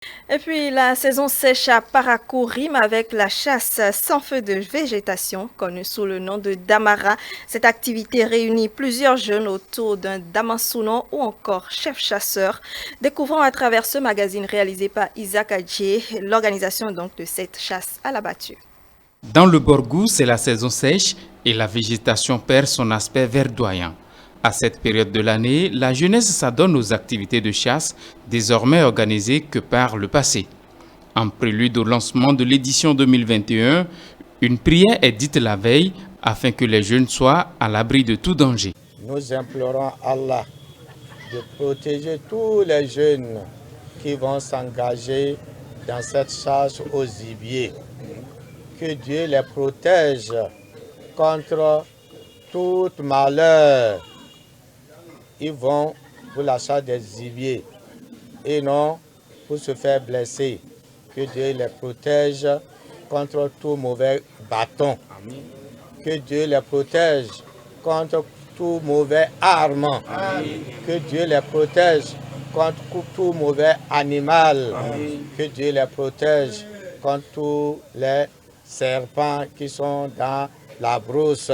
Et puis la saison sèche à Parakou rime avec la chasse sans feu de végétation, connue sous le nom de Damara. Cette activité réunit plusieurs jeunes autour d'un Damansounon ou encore chef chasseur. Découvrons à travers ce magazine réalisé par Isaac Adjé l'organisation donc de cette chasse à la battue. Dans le Borgou, c'est la saison sèche et la végétation perd son aspect verdoyant. À cette période de l'année, la jeunesse s'adonne aux activités de chasse, désormais organisées que par le passé. En prélude au lancement de l'édition 2021, une prière est dite la veille afin que les jeunes soient à l'abri de tout danger. Nous implorons Allah de protéger tous les jeunes qui vont s'engager dans cette chasse aux gibiers. Que Dieu les protège contre tout malheur. Ils vont pour la chasse des gibiers et non pour se faire blesser. Que Dieu les protège contre tout mauvais bâton. Que Dieu les protège contre tout mauvais arme. Que Dieu les protège contre tout mauvais animal. Que Dieu les protège contre tous les serpents qui sont dans la brousse.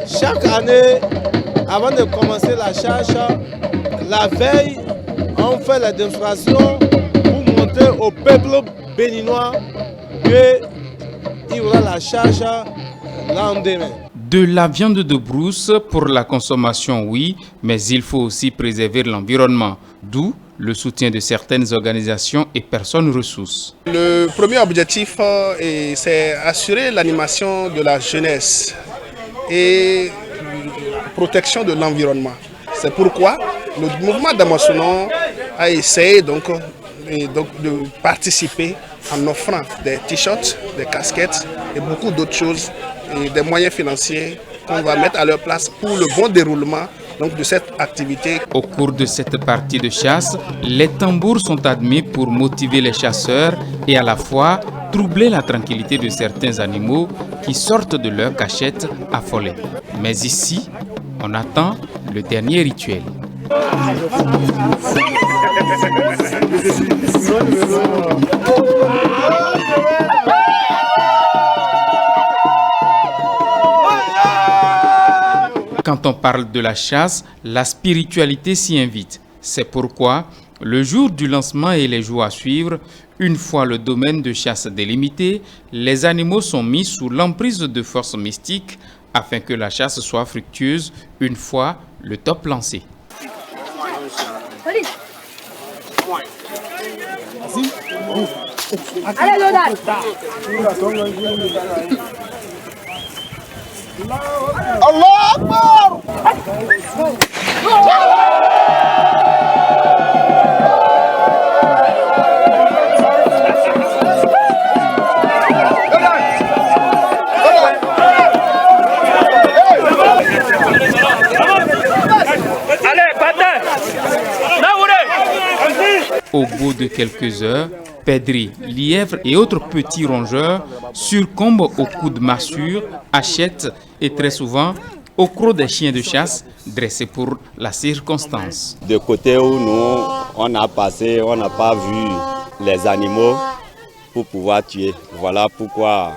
Chaque année, avant de commencer la chasse, la veille, on fait la démonstration pour montrer au peuple béninois qu'il y aura la chasse lendemain. De la viande de brousse pour la consommation, oui, mais il faut aussi préserver l'environnement, d'où le soutien de certaines organisations et personnes ressources. Le premier objectif, c'est assurer l'animation de la jeunesse et protection de l'environnement. C'est pourquoi le mouvement Damansounon a essayé de participer en offrant des t-shirts, des casquettes et beaucoup d'autres choses et des moyens financiers qu'on va mettre à leur place pour le bon déroulement de cette activité. Au cours de cette partie de chasse, les tambours sont admis pour motiver les chasseurs et à la fois troubler la tranquillité de certains animaux qui sortent de leur cachette affolés. Mais ici, on attend le dernier rituel. Quand on parle de la chasse, la spiritualité s'y invite. C'est pourquoi, le jour du lancement et les jours à suivre, une fois le domaine de chasse délimité, les animaux sont mis sous l'emprise de forces mystiques afin que la chasse soit fructueuse une fois le top lancé. Au bout de quelques heures, perdrix, lièvres et autres petits rongeurs succombent aux coups de massue, hachettes et très souvent au croc des chiens de chasse dressés pour la circonstance. De côté où nous, on a passé, on n'a pas vu les animaux pour pouvoir tuer. Voilà pourquoi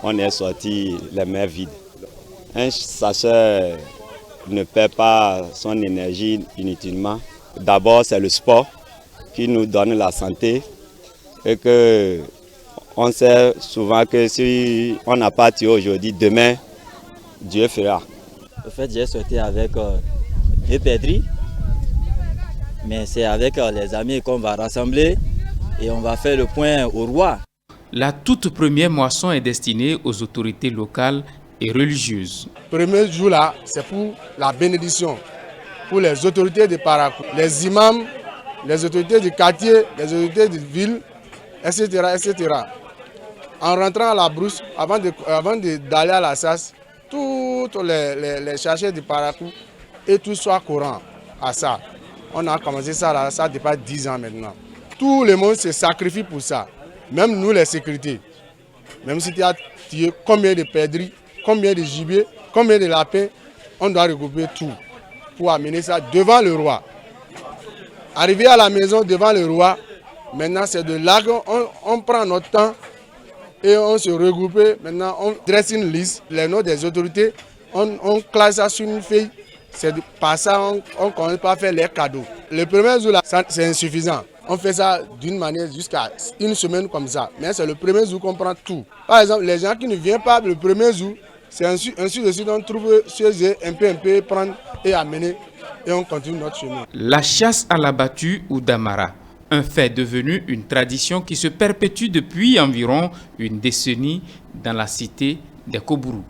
on est sorti les mains vides. Un chasseur ne perd pas son énergie inutilement. D'abord, c'est le sport qui nous donne la santé et que on sait souvent que si on n'a pas tué aujourd'hui, demain, Dieu fera. En fait, j'ai sauté avec deux perdrix, mais c'est avec les amis qu'on va rassembler et on va faire le point au roi. La toute première moisson est destinée aux autorités locales et religieuses. Le premier jour là, c'est pour la bénédiction, pour les autorités de Parakou, les imams, les autorités du quartier, les autorités de ville, etc., etc. En rentrant à la brousse, avant d'aller à la chasse, tous les chercheurs du Parakou et tout soit courant à ça. On a commencé ça là, ça dépasse 10 ans maintenant. Tout le monde se sacrifie pour ça, même nous les sécurités. Même si tu as tué combien de perdrix, combien de gibier, combien de lapins, on doit regrouper tout pour amener ça devant le roi. Arrivé à la maison devant le roi, Maintenant, c'est de là qu'on prend notre temps et on se regroupe. Maintenant, on dresse une liste, les noms des autorités, on classe ça sur une feuille. C'est par ça on commence pas à faire les cadeaux. Le premier jour, là, c'est insuffisant. On fait ça d'une manière jusqu'à une semaine comme ça. Mais c'est le premier jour qu'on prend tout. Par exemple, les gens qui ne viennent pas le premier jour, c'est ainsi de suite, on trouve chez eux un peu, prendre et amener. Et on continue notre chemin. La chasse à la battue ou damara, un fait devenu une tradition qui se perpétue depuis environ une décennie dans la cité des Kobourou.